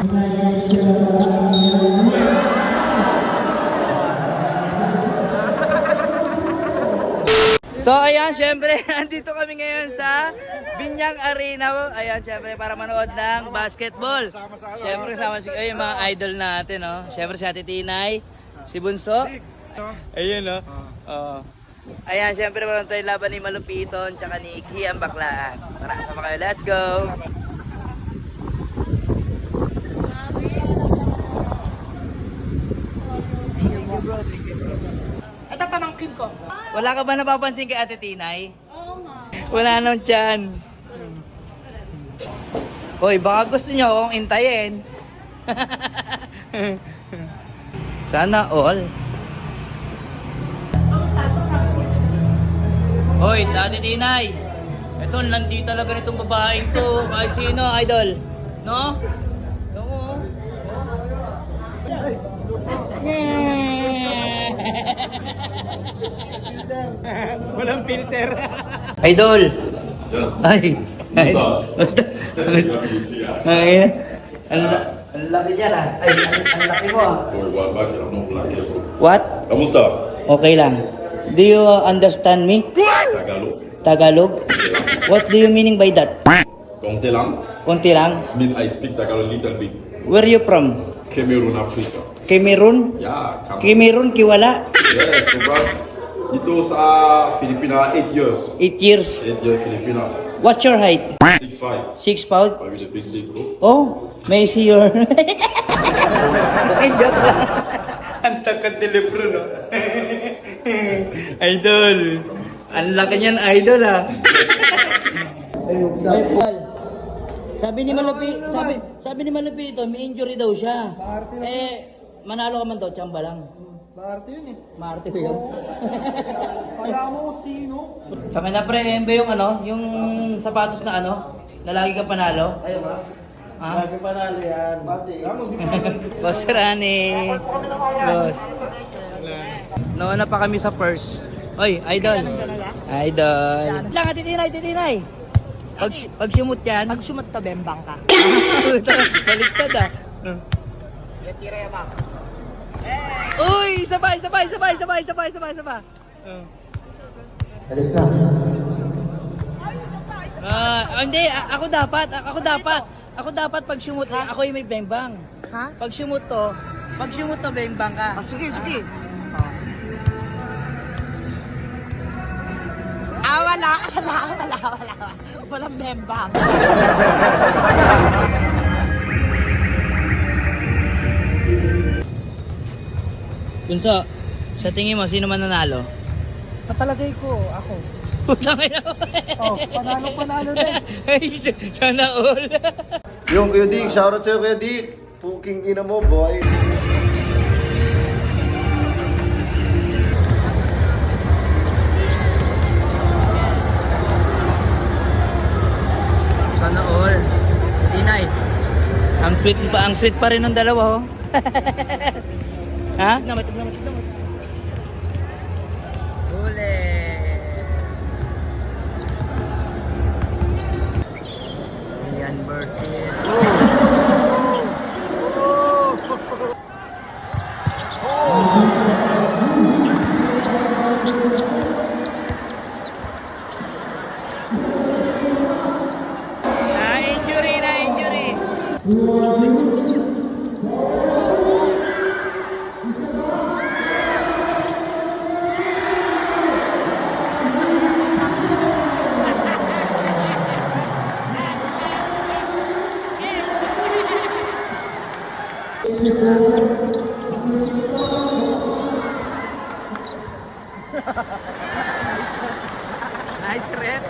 So ayan, syempre, andito kami ngayon sa Binyang Arena. Ayan, syempre, para manood ng basketball. Syempre, kasama si yung mga idol natin, no? Syempre, si Ate Tinay, si Bunso. Ayun, no? Ayan, syempre, meron tayong laban ni Malupiton, tsaka ni Iki ang baklaan. Tara, kasama kayo. Let's go! Ito pamangkin ko. Wala ka ba napapansin kay Ate Tinay? Oo nga. Wala nang tiyan. Hoy, baka gusto nyo akong intayin. Sana all. Hoy, Ate Tinay. Ito, landi talaga nitong babaeng to. Kahit sino, idol. No? No? Walang filter. Idol. Ay. Basta. Ay. Ang laki niyan ah. Ay, ang laki mo ah. What? Kamusta? Okay lang. Do you understand me? Tagalog. Tagalog? What do you meaning by that? Konti lang. Konti lang. Mean I speak Tagalog little bit. Where you from? Cameroon, Africa. Cameroon? Yeah, Cameroon, Kiwala? Yes, sobrang dito sa Filipina 8 years. 8 years. 8 years Filipina. What's your height? 6'5". 6 pound? With a big dick, bro. Oh, may I see your... Okay, joke lang. Ang takot ni Lebron, no? Idol. Ang laki niyan, idol, ah. Sabi ni Malupi ito, may injury daw siya. Eh, manalo ka man daw, tsamba lang. Marte yun eh. Marte ba yun? Kala mo sino? Sa na pre, ba yung ano, yung sapatos na ano, na lagi kang panalo? Ayun ba? Ha? Lagi panalo yan. Pati. Boss Rani. Boss. Noon pa kami sa purse. Oy, idol. Idol. Lang, titinay. Pag sumot yan. Pag sumot to, bembang ka. Baliktad ah. Tira yan ba? Uy, sabay. Alis na. Hindi, ako dapat pag sumot, ako yung may bembang. Ha? Pag sumot to, bembang ka. Sige. Wala. Walang bembang. Kunso, sa tingin mo, sino man nanalo? Napalagay ko, ako. Putang ina mo. Oh, panalo din. Ay, sana all. Yung Kuya Dick, shoutout sa'yo Kuya Dick. Puking ina mo, boy. Sana all. Tinay. Ang sweet pa rin ng dalawa, oh. Ha? Namat. Huli. Ayan versus. Na-injury. Nice rep.